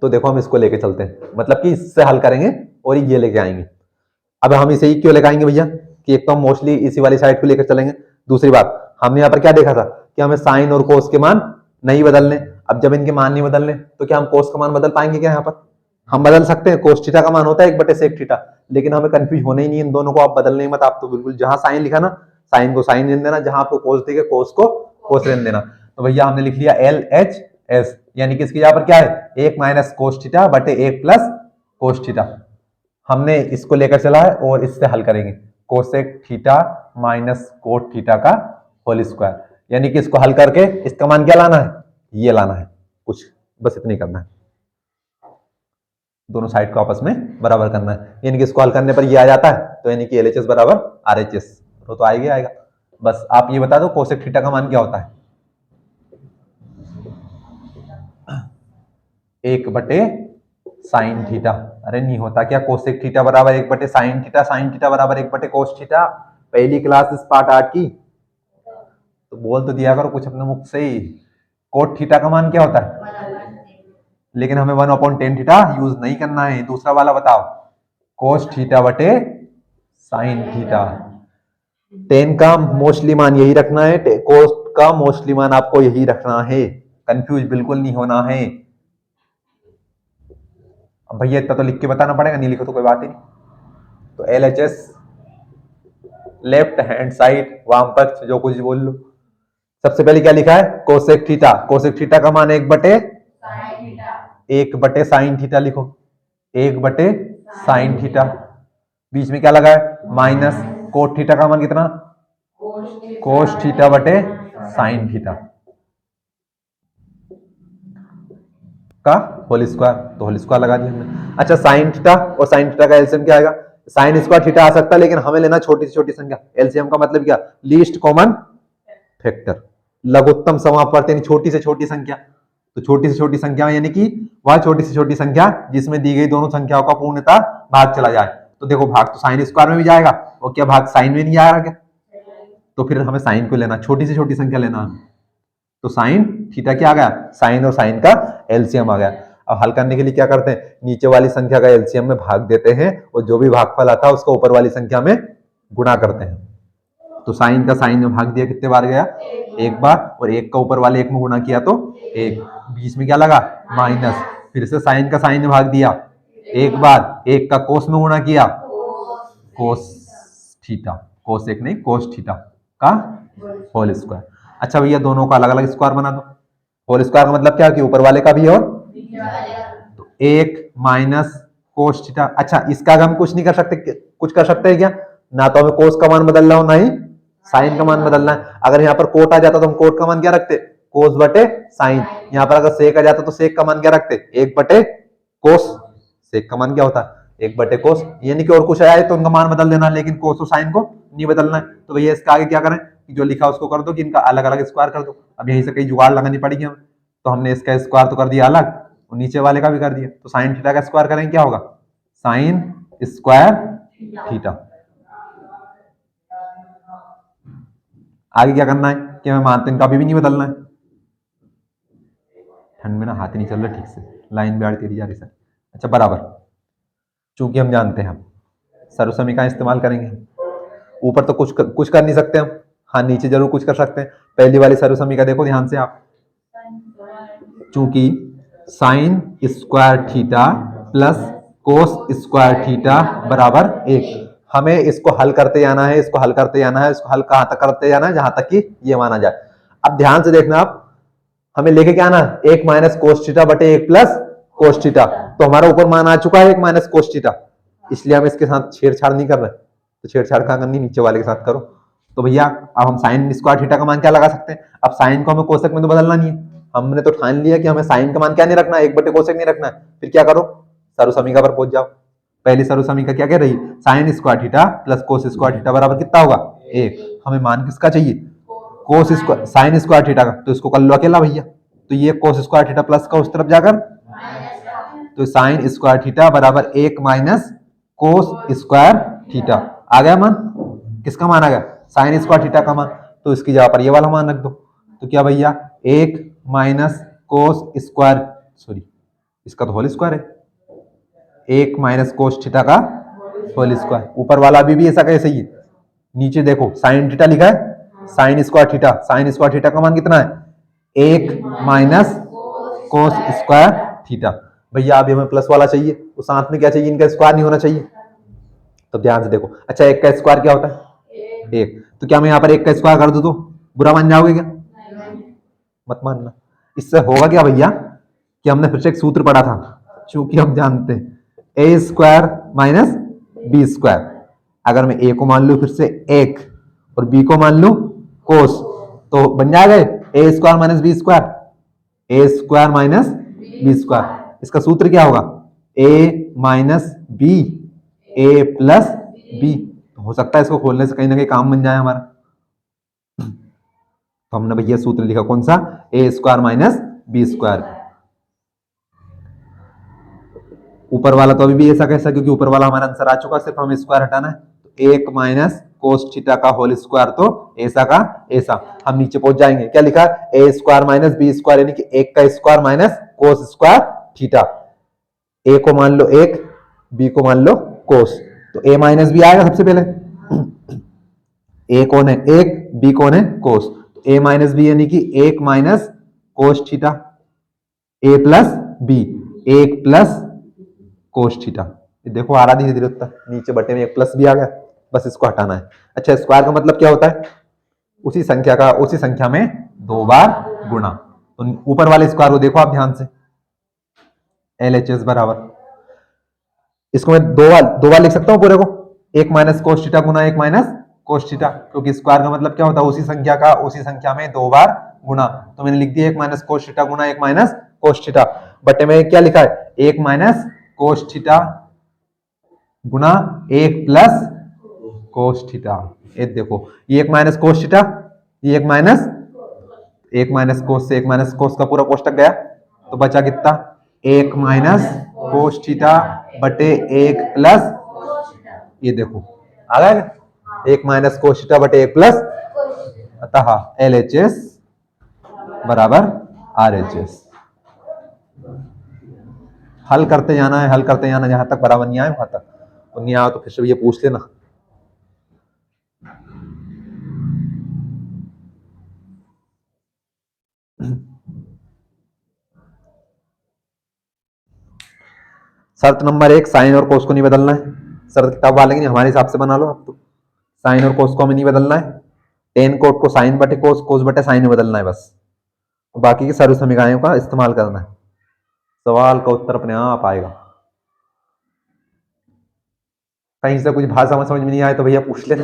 तो देखो हम इसको लेके चलते हैं, मतलब कि इससे हल करेंगे और ये लेके आएंगे। अब हम इसे ही क्यों लेकर आएंगे भैया, कि एक तो हम मोस्टली इसी वाली साइड को लेकर चलेंगे, दूसरी बात हमने यहाँ पर क्या देखा था कि हमें साइन और कोस के मान नहीं बदलने। अब जब इनके मान नहीं बदलने तो क्या हम कोस का मान बदल पाएंगे क्या? यहाँ पर हम बदल सकते हैं, कोस थीटा का मान होता है 1/sec थीटा, लेकिन हमें कंफ्यूज होना ही नहीं, इन दोनों को आप बदलने मत, आप तो बिल्कुल जहां साइन लिखा ना साइन को साइन रहने देना, जहां आपको कोस दिखे कोस को कोस रहने देना। तो भैया हमने लिख लिया LHS, यानी कि इसकी यहाँ पर क्या है 1 माइनस कोस थीटा बटे 1 प्लस कोस थीटा। हमने इसको लेकर चला है और इससे हल करेंगे, cosec theta minus cot theta का होल स्क्वायर, यानी कि इसको हल करके इसका मान क्या लाना है, ये लाना है, कुछ बस इतनी करना है, दोनों साइड को आपस में बराबर करना है। यानी कि इसको हल करने पर ये आ जाता है, तो यानी कि LHS बराबर RHS, तो आएगा आएगा। बस आप ये बता दो कोसेक थीटा का मान क्या होता है, 1/sin थीटा। अरे नहीं होता क्या, कोसेक थीटा बराबर 1/sin थीटा, साइन थीटा बराबर 1/cos थीटा। पहली क्लास इस पार्ट 8 की, तो बोल तो दिया करो कुछ अपने मुख से ही। कोट थीटा का मान क्या होता है, लेकिन हमें 1/tan थीटा यूज नहीं करना है। दूसरा वाला बताओ, कोस थीटा बटे साइन थीटा। टेन का मोस्टली मान यही रखना है, कोस का मोस्टली मान आपको यही रखना है, कंफ्यूज बिल्कुल नहीं होना है। अब भैया इतना तो लिख के बताना पड़ेगा, नहीं लिखो तो कोई बात ही नहीं। तो LHS लेफ्ट हैंड साइड, वाम पक्ष, जो कुछ बोल लो। सबसे पहले क्या लिखा है, कोसेक थीटा। कोसेक थीटा का मान 1 बटे साइन थीटा लिखो, 1 बटे साइन थीटा। बीच में क्या लगा है, माइनस। कोट थीटा का मान कितना, कोस थीटा बटे साइन थीटा का होल स्क्वायर, तो होल स्क्वायर लगा दिया हमने। अच्छा, साइन थीटा और साइन थीटा का एलसीएम क्या आएगा, साइन स्क्वायर थीटा आ सकता है, लेकिन हमें लेना छोटी से छोटी संख्या। एलसीएम का मतलब क्या, लीस्ट कॉमन फैक्टर, लघुत्तम समापवर्ती, यानी छोटी से छोटी संख्या। तो छोटी से छोटी संख्या यानी कि वह छोटी से छोटी संख्या जिसमें दी गई दोनों संख्याओं का पूर्णतः भाग चला जाए। तो देखो, भाग तो साइन स्क्वायर में भी जाएगा, और क्या भाग साइन में नहीं आ रहा क्या, तो फिर हमें साइन को लेना, छोटी से छोटी संख्या लेना हमें। तो साइन थीटा क्या आ गया, साइन और साइन का एलसीएम आ गया। अब हल करने के लिए क्या करते हैं, नीचे वाली संख्या का एलसीएम में भाग देते हैं, और जो भी भागफल आता है उसको ऊपर वाली संख्या में गुणा करते हैं। तो साइन का साइन में भाग दिया, कितने बार गया, 1 बार, और 1 का ऊपर वाले 1 में गुणा किया तो 1, बीच में क्या लगा, माइनस। फिर से साइन का साइन में भाग दिया 1 बार, 1 का कोस में गुणा किया, कोस थीटा, कोस 1 नहीं, कोस थीटा का होल स्क्वायर। अच्छा भैया, दोनों का अलग अलग स्क्वायर बना दो। होल स्क्वायर का मतलब क्या, कि ऊपर वाले का भी और तो 1 माइनस कोस थीटा। अच्छा, इसका हम कुछ नहीं कर सकते, कुछ कर सकते हैं क्या, ना तो हमें कोस का मान बदलना हो, ना ही साइन का मान बदलना है। अगर यहाँ पर कोट आ जाता तो हम कोट का मान क्या रखते, कोस बटे साइन। यहाँ पर अगर सेक आ जाता तो सेक का मान क्या रखते, 1 बटे कोस। सेक का मान क्या होता है, 1 बटे कोस, यानी कि और कुछ आया तो उनका मान बदल देना, लेकिन कोस और साइन को नहीं बदलना है। तो भैया इसका आगे क्या करें, जो लिखा उसको कर दो, कि इनका अलग अलग स्क्वायर कर दो। अब यहीं से कहीं जुगाड़ लगानी पड़ेगी हमें, तो हमने इसका स्क्वायर तो कर दिया अलग, और नीचे वाले का भी कर दिया। तो साइन थीटा का स्क्वायर करेंगे, क्या होगा, साइन स्क्वायर थीटा। आगे क्या करना है, कि हमें मानते हैं कभी भी नहीं बदलना है। ठंड में ना हाथ नहीं चल रहा ठीक से, लाइन भी आड़ती रही जा रही सर। अच्छा, बराबर, चूंकि हम जानते हैं हम सर्वसमी का इस्तेमाल करेंगे। ऊपर तो कुछ कर नहीं सकते हम, हाँ नीचे जरूर कुछ कर सकते हैं। पहली वाली सर्वसमी का देखो ध्यान से आप, चूंकि sine square theta plus cos square theta बराबर 1, हमें इसको हल करते जाना है, इसको हल करते जाना है, इसको हल कहां तक करते जाना है, जहां तक कि ये माना जाए। अब ध्यान से देखना आप, हमें लेके क्या आना, 1 माइनस कोस थीटा बटे 1 प्लस कोस थीटा। तो हमारा ऊपर मान आ चुका है 1 माइनस कोस थीटा, इसलिए हम इसके साथ छेड़छाड़ नहीं कर रहे। तो छेड़छाड़ कहां करनी, नीचे वाले के साथ करो। तो भैया अब हम साइन स्क्वायर थीटा का मान क्या लगा सकते हैं, अब साइन को हमें कोसेक में तो बदलना नहीं है, हमने तो ठान लिया कि हमें साइन का मान क्या नहीं रखना है, 1 बटे कोसेक नहीं रखना है। फिर क्या करो, सर्वसमीका पर पहुंच जाओ। पहली सर्वसमीका क्या कह रही, sine square theta plus cos square theta बराबर कितना होगा, 1। हमें मान किसका चाहिए, cos square sine square theta का, तो इसको कर लो अकेला भैया। तो ये कोस स्क्वायर थीटा प्लस का उस तरफ जाकर, तो साइन स्क्वायर थीटा बराबर 1 माइनस कोस स्क्वायर थीटा। आ गया मान, किसका मान आ गया, साइन स्क्वायर थीटा का मान। तो इसकी जगह पर ये वाला मान रख दो। तो क्या भैया, 1 माइनस कोस स्क्वायर, सॉरी इसका तो होल स्क्वायर है, 1 माइनस कोस थीटा का होल स्क्वायर। ऊपर वाला अभी भी ऐसा कैसे ही है, नीचे देखो साइन थीटा लिखा है, sine square theta, sine square theta का मान कितना है, 1 माइनस कोस स्क्वायर थीटा। भैया अभी हमें प्लस वाला चाहिए, तो साथ में क्या चाहिए, इनका स्क्वायर नहीं होना चाहिए। तो ध्यान से देखो, अच्छा 1 का स्क्वायर क्या होता है, 1। तो क्या मैं यहाँ पर 1 का स्क्वायर कर दूं तो बुरा मान जाओगे क्या, मत मानना। इससे होगा क्या भैया, कि हमने फिर से एक सूत्र पढ़ा था, चूंकि हम जानते हैं ए स्क्वायर माइनस बी स्क्वायर। अगर मैं ए को मान लू फिर से 1 और बी को मान लू कोस, तो बन जाएगा ए स्क्वायर माइनस बी स्क्वायर, ए स्क्वायर माइनस बी स्क्वायर। इसका सूत्र क्या होगा, ए minus B A plus B. तो हो सकता है इसको खोलने से कहीं ना कहीं काम बन जाए हमारा। तो हमने भैया सूत्र लिखा कौन सा, ए स्क्वायर माइनस बी स्क्वायर। ऊपर वाला तो अभी भी ऐसा कैसा, क्योंकि ऊपर वाला हमारा आंसर आ चुका, सिर्फ हमें स्क्वायर हटाना है। तो 1 माइनस कोस थीटा का होल स्क्वायर, तो ऐसा का ऐसा। हम नीचे पहुंच जाएंगे, क्या लिखा, A square minus B square, यानी कि 1 का square minus cos square theta. A को मान लो 1, बी को मान लो कोस, तो ए माइनस बी आएगा सबसे पहले। ए कौन है, एक, बी कौन है, कोस। तो ए माइनस बी यानी कि एक माइनस कोस थीटा, ए प्लस बी, एक प्लस कोस थीटा। देखो आ रहा धीरे धीरे उत्तर, नीचे बटे में एक प्लस भी आ गया, बस इसको हटाना है। अच्छा, स्क्वायर का मतलब क्या होता है, उसी संख्या का उसी संख्या में दो बार गुणा। तो ऊपर वाले स्क्वायर को देखो आप ध्यान से, एल एच एस बराबर, इसको मैं दो बार लिख सकता हूं पूरे को, एक माइनस कोस थीटा गुना एक माइनस कोस थीटा, क्योंकि स्क्वायर का मतलब क्या होता है, उसी संख्या का उसी संख्या में दो बार गुणा। तो मैंने लिख दिया एक माइनस कोस थीटा गुना एक माइनस कोस थीटा, बटे में क्या लिखा है, एक माइनस कोस थीटा गुना एक प्लस कोस थीटा। ये देखो, ये एक माइनस कोस थीटा, ये एक माइनस कोस से एक माइनस कोस का पूरा कोष्टक गया, तो बचा कितना, एक माइनस कोस थीटा बटे एक प्लस, ये देखो आ गया क्या? एक माइनस कोस थीटा बटे एक प्लस, अतः एल एच एस बराबर आर एच एस। हल करते जाना है, हल करते जाना, जहां तक बराबर नहीं आए वहां तक, तो नहीं आया तो फिर से ये पूछ लेना। शर्त नंबर एक, साइन और कोस को नहीं बदलना है। शर्त किताब वाले नहीं, हमारे हिसाब से बना लो आप, तो साइन और कोस को हमें नहीं बदलना है, टेन कोट को साइन बटे कोस, कोस बटे साइन में बदलना है बस, बाकी की सर्व समीकरणों का इस्तेमाल करना है। सवाल का उत्तर अपने आप आएगा। कहीं से कुछ भाषा में समझ में नहीं आए तो भैया पूछ लेना।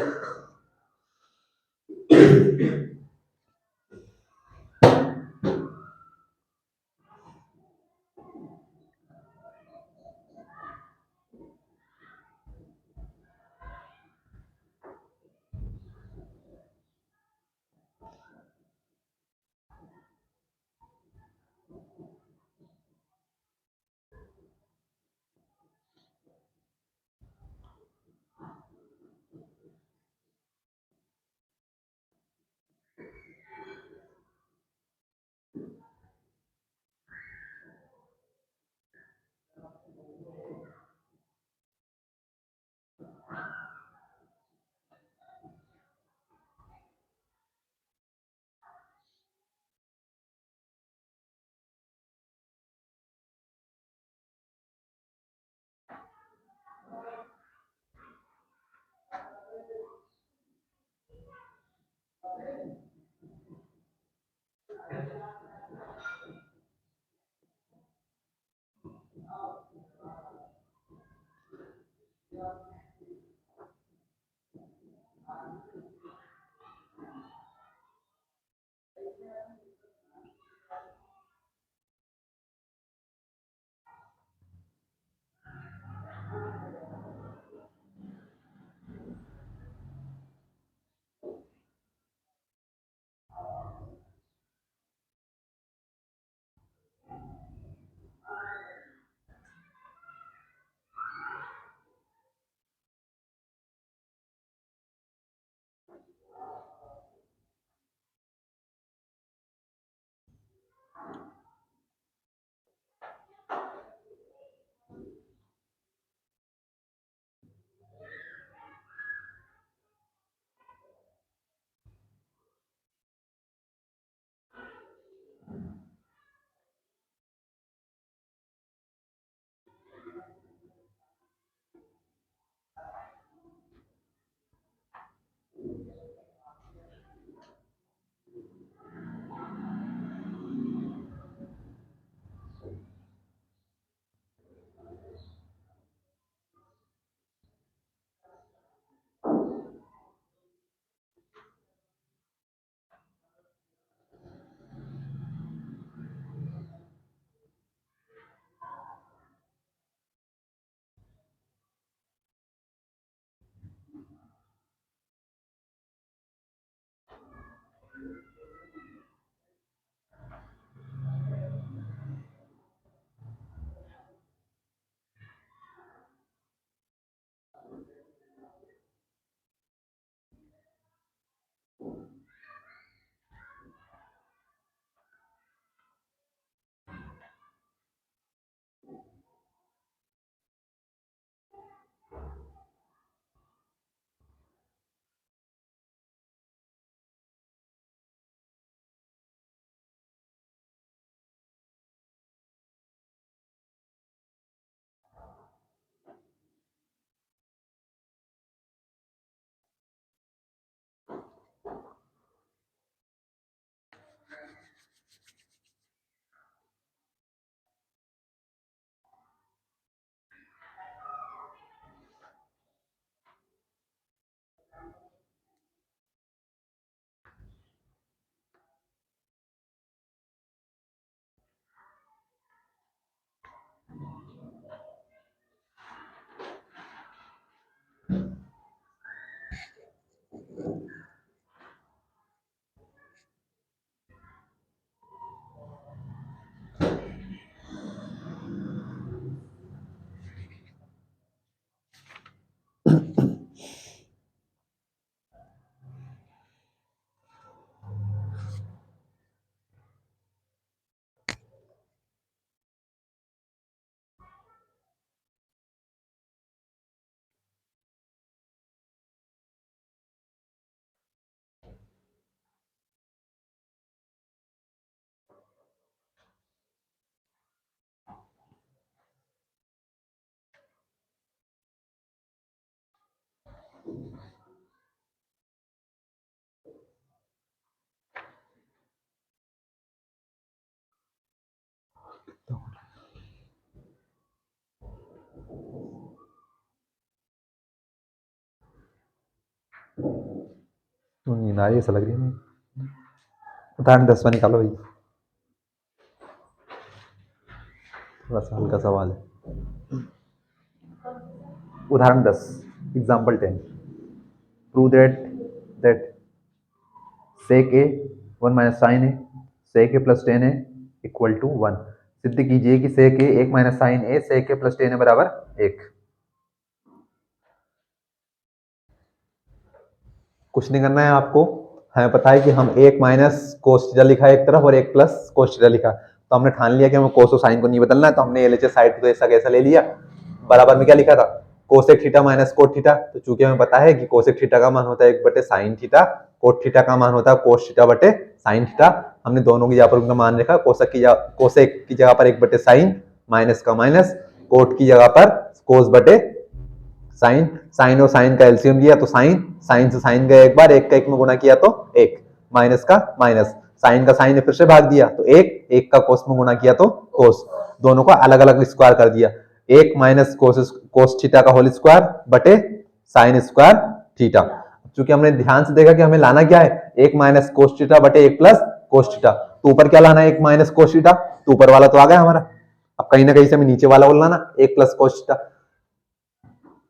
तो नींद आ रही है, ऐसा लग रही है। उदाहरण 10वां निकालो भाई, थोड़ा सा हल्का सवाल है। उदाहरण 10, example 10, prove that sec A 1 minus sine A sec A plus tan A equal to 1। सिद्ध कीजिए कि sec A 1 minus sine A sec A plus tan A बराबर 1। कुछ नहीं करना है आपको, हमें पता है कि हम 1 माइनस कोस थीटा लिखा है एक तरफ और 1 प्लस कोस थीटा लिखा, तो हमने ठान लिया कि हमें कोस और साइन को नहीं बदलना है, तो हमने एलएचएस साइड को ऐसा कैसा ले लिया, बराबर में क्या लिखा था, cosec theta minus cot theta. तो चूंकि हमें पता है कि कोसेक थीटा का मान होता है 1 बटे साइन थीटा, कोट थीटा का मान होता है कोस थीटा बटे साइन थीटा, हमने दोनों की जगह पर उनका मान रखा, कोसेक की जगह पर 1 बटे साइन माइनस का माइनस, कोट की जगह पर कोस बटे साइन, साइन और साइन का एलसीएम लिया तो साइन, साइन से साइन गया एक बार, एक का एक में गुणा किया तो एक, माइनस का माइनस, साइन का साइन ने फिर से भाग दिया तो एक, एक का कोस में गुणा किया तो कोस, दोनों को अलग अलग स्क्वायर कर दिया, एक माइनस कोस थीटा का होल स्क्वायर बटे साइन स्क्वायर थीटा। चूंकि हमने ध्यान से देखा कि हमें लाना क्या है, एक माइनस कोस थीटा बटे एक प्लस कोस थीटा, तो ऊपर क्या लाना है, एक माइनस कोस थीटा, तो ऊपर वाला तो आ गया हमारा, अब कहीं ना कहीं से हमें नीचे वाला बोलना ना, एक प्लस कोस थीटा।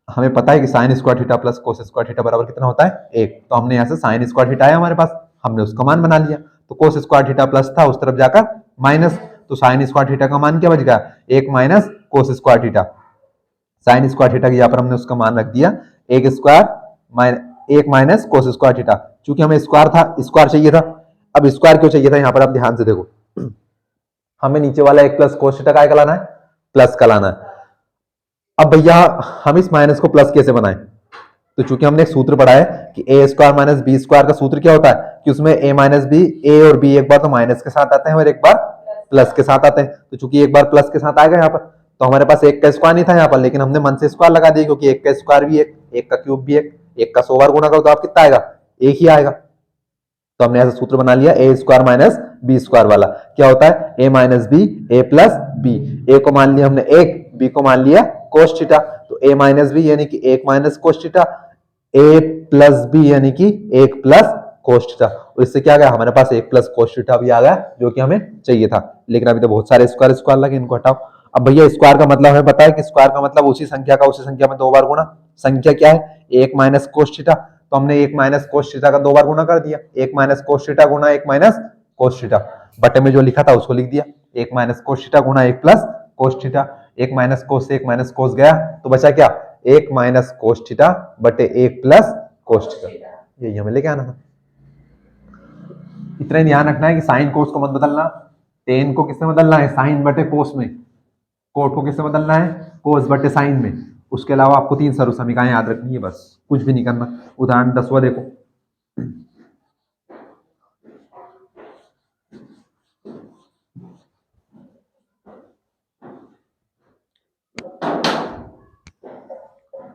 हमें पता है कि sine square theta plus cos square theta बराबर कितना होता है, एक, तो हमने यहाँ से साइन स्क्वायर थीटा है हमारे पास, हमने उसका मान बना लिया, तो कोस स्क्वायर थीटा प्लस था उस तरफ जाकर माइनस, तो साइन स्क्वायर थीटा का मान क्या बच गया, एक minus cos square theta, sine square theta की यहाँ पर हमने उसका मान रख दिया एक स्क्वायर एक माइनस कोस स्क्वायर थीटा। चूंकि हमें स्क्वायर चाहिए था, अब स्क्वायर क्यों चाहिए था, यहाँ पर आप ध्यान से देखो, हमें नीचे वाला एक प्लस कोस थीटा का लाना है, प्लस का लाना है। अब भैया हम इस माइनस को प्लस कैसे बनाएं, तो चूंकि हमने एक सूत्र पढ़ा है कि ए स्क्वायर माइनस बी स्क्वायर का सूत्र क्या होता है कि उसमें ए माइनस बी, ए और बी एक बार तो माइनस के साथ आते हैं और एक बार प्लस के साथ आते हैं, तो चूंकि एक बार प्लस के साथ आएगा यहाँ पर, तो हमारे पास एक का स्क्वायर नहीं था यहाँ पर, लेकिन हमने मन से स्क्वायर लगा दिया, क्योंकि एक का स्क्वायर भी एक का क्यूब भी एक का 100 बार गुणा करो तो आप कितना आएगा, एक ही आएगा, तो हमने ऐसा सूत्र बना लिया ए स्क्वायर माइनस बी स्क्वायर वाला, क्या होता है ए minus B A plus B, ए को मान लिया हमने एक, बी को मान लिया कोस थीटा, तो ए माइनस बी यानी कि एक माइनस कोस थीटा, ए प्लस बी यानी कि एक प्लस कोस थीटा, और इससे क्या गया हमारे पास एक प्लस कोस थीटा भी आ गया जो कि हमें चाहिए था, लेकिन अभी तो बहुत सारे स्क्वायर स्क्वायर लगे, इनको हटाओ। अब भैया स्क्वायर का मतलब हमें पता है कि स्क्वायर का मतलब उसी संख्या का उसी संख्या में 2 बार गुणा, संख्या क्या है एक माइनस कोस थीटा, तो हमने एक माइनस कोस थीटा का 2 बार गुणा कर दिया, एक माइनस कोस थीटा गुणा एक माइनस कोस थीटा, बटे में जो लिखा था उसको लिख दिया, एक माइनस कोस थीटा गुणा एक प्लस कोस थीटा, एक माइनस कोस से एक माइनस कोस गया तो बचा क्या, एक माइनस कोस थीटा बटे एक प्लस कोस थीटा, यही हमें लेके आना था। इतना ही ध्यान रखना है कि साइन कोस को मत बदलना, टेन को किससे बदलना है, साइन बटे कोस में, कोट को किससे बदलना है, कोस बटे साइन में, उसके अलावा आपको 3 सरल समीकरण याद रखनी है, बस कुछ भी नहीं करना। उदाहरण 10वां देखो,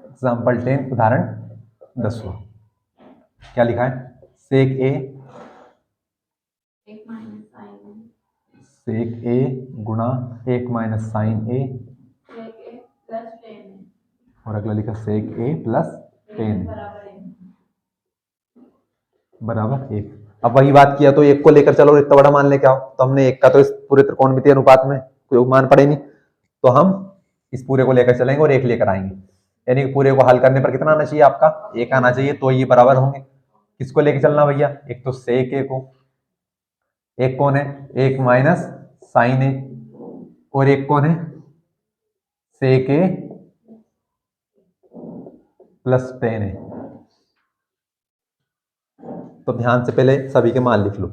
एग्जाम्पल 10 उदाहरण 10वां, क्या लिखा है, सेक ए गुणा एक माइनस साइन ए और अगला लिखा सेक ए प्लस टेन बराबर एक। अब वही बात किया तो एक को लेकर चलो इतना बड़ा मान लेके आओ, तो हमने एक का तो इस पूरे त्रिकोणमितीय अनुपात में कोई मान पड़े नहीं, तो हम इस पूरे को लेकर चलेंगे और एक लेकर आएंगे, यानी कि पूरे को हल करने पर कितना आना चाहिए आपका, एक आना चाहिए, तो ये बराबर होंगे। किसको लेके चलना भैया, एक तो सेक ए को, एक कौन है एक माइनस साइन ए, और एक कौन है सेक ए प्लस टेन ए। तो ध्यान से पहले सभी के मान लिख लो,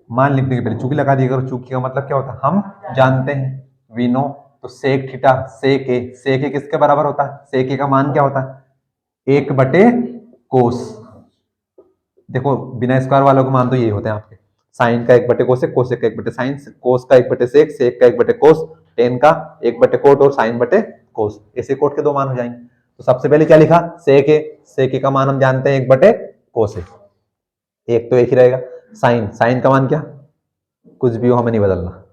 मान लिखने के पहले चूंकि लगा दिया करो, चूंकि का मतलब क्या होता है हम जानते हैं, वी नो, तो सेक थीटा सेक ए किसके बराबर होता है, सेक ए का मान क्या होता है एक बटे कोस, देखो बिना स्क्वायर वालों के मान तो यही होते हैं आपके, साइन का एक बटे कोस का एक बटे साइन, कोस का एक बटे सेक का एक बटे कोस, टेन का एक बटे कोट और साइन बटे कोस, ऐसे कोट के 2 मान हो जाएंगे। तो सबसे पहले क्या लिखा, सेक ए का मान हम जानते हैं 1/, कोस ए, एक तो एक ही रहेगा। साइन का मान क्या, कुछ भी हो हमें नहीं बदलना,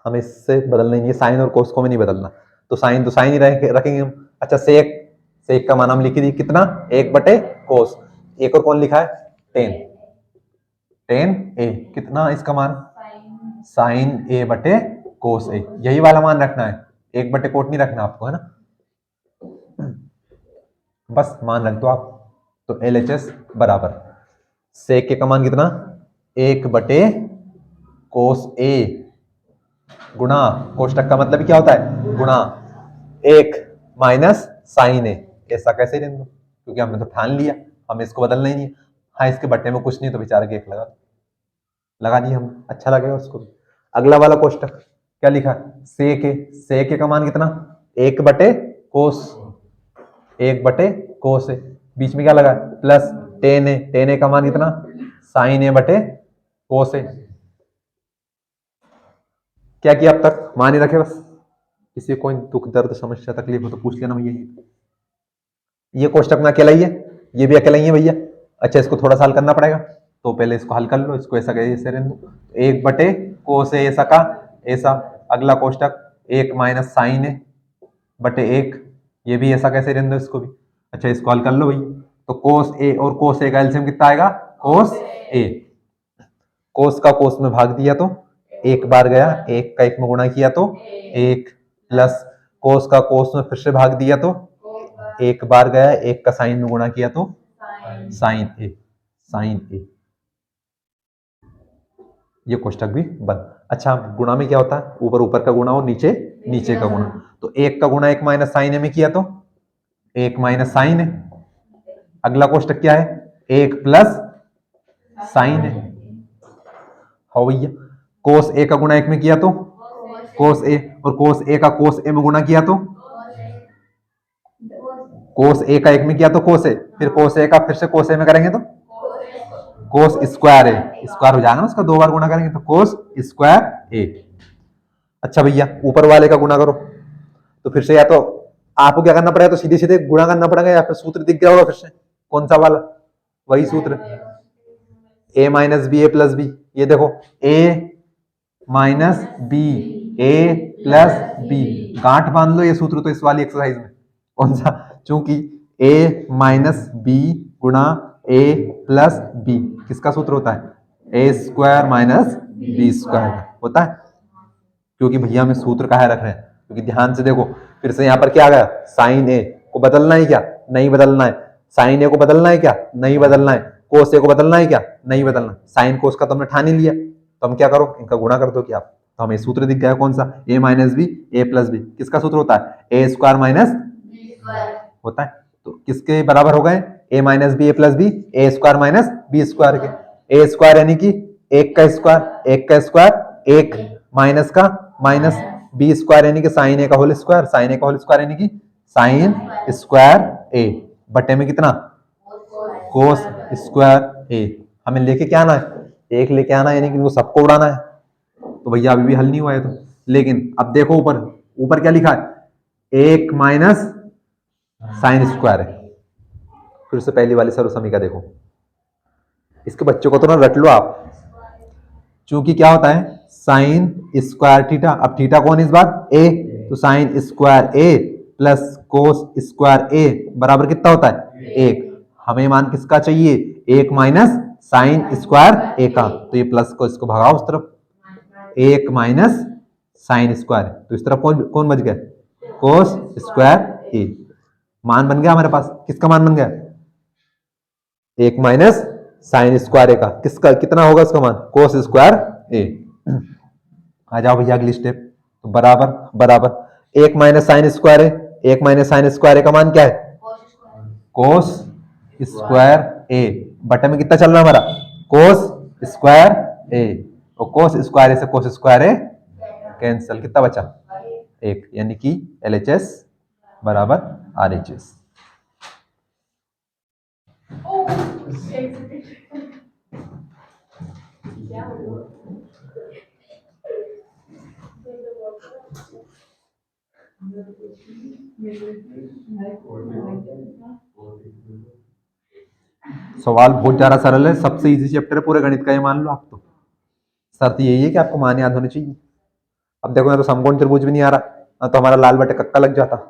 हमें इससे बदलना ही नहीं है, साइन और कोस को हमें नहीं बदलना, तो साइन ही रखेंगे हम। अच्छा सेक का मान हम लिख दिए कितना, 1/, कोस। एक और कौन लिखा है, टेन ए, कितना इसका मान, साइन A/, कोस ए, यही वाला मान रखना है, 1/कोट नहीं रखना आपको, है ना, बस मान रख दो आप। तो LHS बराबर सेक के का मान कितना, 1/, कोस ए, गुणा, कोष्टक का मतलब क्या होता है गुणा, 1 माइनस साइन ए। ऐसा कैसे लेंगे दो, क्योंकि हमने तो ठान लिया, हमें इसको बदलना ही नहीं है। हाँ इसके बट्टे में कुछ नहीं तो बेचारे के 1 लगा दिए हम, अच्छा लगेगा उसको भी। अगला वाला कोष्टक क्या लिखा, सेक ए का मान कितना, 1/, कोस, 1/, कोस ए, बीच में क्या लगा प्लस टेन ए का मान कितना, साइन A/, कोस ए। क्या किया अब तक, मान ही रखे बस, किसी को कोई दुख दर्द समस्या तकलीफ हो तो पूछ लेना भैया। ये कोष्टक में अकेला ही है, ये भी अकेला ही है भैया। अच्छा इसको थोड़ा सा हल करना पड़ेगा, तो पहले इसको हल कर लो, इसको ऐसा कैसे रहने दो, 1/, कोस ए ऐसा का ऐसा। अगला कोष्टक 1 माइनस साइन A/1, ये भी ऐसा कैसे रहने दो इसको भी। अच्छा इसको हल कर लो भैया, तो कोस ए और कोस ए का एलसीएम कितना आएगा, कोस ए। कोस का कोस में भाग दिया तो 1 बार गया, 1 का 1 में गुणा किया तो 1, प्लस कोस का कोस में फिर से भाग दिया तो 1 बार गया, 1 का साइन में गुणा किया तो साइन ए। ये कोष्टक भी बन। अच्छा गुणा में क्या होता है, ऊपर ऊपर का गुणा और नीचे नीचे का गुणा, तो 1 का गुणा 1 माइनस साइन ए में किया तो 1 माइनस साइन ए। अगला कोष्टक क्या है, 1 प्लस साइन ए। हो भैया, कोस ए का गुणा 1 में किया तो कोस ए, और कोस ए का कोस ए में गुणा किया तो कोस ए का 1 में किया तो कोस ए, फिर कोस ए का फिर से कोस ए में करेंगे तो कोस स्क्वायर ए, स्क्वायर हो जाएगा ना उसका, 2 बार गुणा करेंगे तो कोस स्क्वायर ए। अच्छा भैया ऊपर वाले का गुणा करो, तो फिर से या तो आपको क्या करना पड़ेगा, तो सीधे सीधे गुणा करना पड़ेगा, या फिर सूत्र दिख गया होगा फिर से, कौन सा वाला, वही सूत्र, a minus B A plus B. ये देखो a minus B A plus B, गांठ बांध लो ये सूत्र तो इस वाली एक्सरसाइज में, कौन सा, चूंकि a माइनस बी गुणा a प्लस बी किसका सूत्र होता है, ए स्क्वायर माइनस बी स्क्वायर होता है। क्योंकि भैया हमें सूत्र काहे रख रहे हैं, क्योंकि ध्यान से देखो फिर से यहाँ पर क्या आ गया, साइन ए को बदलना है क्या, नहीं बदलना है, साइन ए को बदलना है क्या, नहीं बदलना है, कोस ए को बदलना है क्या, नहीं बदलना, साइन कोस का तो हमने ठान ही लिया, तो हम क्या करो इनका गुणा कर दो क्या आप, तो हमें सूत्र दिख गया कौन सा, ए minus B A plus B, किसका सूत्र होता है, ए स्क्वायर माइनस होता है। तो किसके बराबर हो गए, ए minus B A plus B, A square minus B square के, ए स्क्वायर यानी कि 1 का स्क्वायर, 1 का स्क्वायर 1 माइनस का माइनस, बी स्क्वायर यानी कि साइन ए का होल स्क्वायर, साइन ए का होल स्क्वायर यानी कि साइन स्क्वायर ए, बटे में कितना कोस स्क्वायर ए। हमें लेके क्या आना है, 1 लेके आना है, यानी कि वो सबको उड़ाना है। तो भैया अभी भी हल नहीं हुआ है, तो लेकिन अब देखो ऊपर ऊपर क्या लिखा है, 1 माइनस साइन स्क्वायर है। फिर से पहली वाली सर्वसमीका देखो, इसके बच्चों को तो ना रट लो आप, चूंकि क्या होता है साइन स्क्वायर थीटा, अब थीटा कौन है इस बार, ए, तो साइन स्क्वायर ए प्लस कोस स्क्वायर ए बराबर कितना होता है 1। हमें मान किसका चाहिए, 1 माइनस साइन स्क्वायर ए का, तो ये प्लस को इसको भगाओ उस तरफ, 1 माइनस साइन स्क्वायर, तो इस तरफ कौन कौन बच गया, कोस स्क्वायर ए। मान बन गया हमारे पास, किसका मान बन गया, 1 माइनस साइन स्क्वायर ए का, किसका कितना होगा उसका मान, कोस स्क्वायर ए। आ जाओ भैया अगली स्टेप, तो बराबर बराबर 1 माइनस साइन स्क्वायर ए, 1 माइनस साइन स्क्वायर ए का मान क्या है, कोस स्क्वायर ए, बटे में कितना चल रहा है हमारा, कोस स्क्वायर ए, और कोस स्क्वायर ए से कोस स्क्वायर ए कैंसिल, कितना बचा 1, यानी कि LHS बराबर RHS। सवाल बहुत ज्यादा सरल है, सबसे इजी चैप्टर है पूरे गणित का, ये मान लो आप। तो शर्त यही है कि आपको मान याद होनी चाहिए। अब देखो, ना तो समकोण त्रिभुज भी नहीं आ रहा, ना तो हमारा लाल बटे कक्का लग जाता।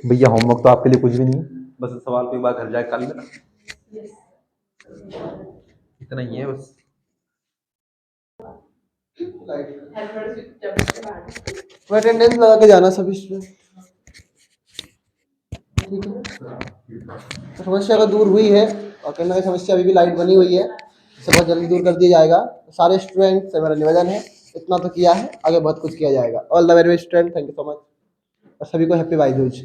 भैया होमवर्क तो आपके लिए कुछ भी नहीं है, बस इस सवाल को एक बार घर जाके कर लेना, इतना ही है बस। अटेंडेंस लगा के जाना सभी स्टूडेंट, ठीक है। समस्या अगर दूर हुई है और कहीं ना कहीं समस्या अभी भी लाइट बनी हुई है, इसे बहुत जल्दी दूर कर दिया जाएगा। सारे स्टूडेंट से मेरा निवेदन है, इतना तो किया है, आगे बहुत कुछ किया जाएगा। All the very best student, thank you so much, और सभी को हैप्पी भाई दूज।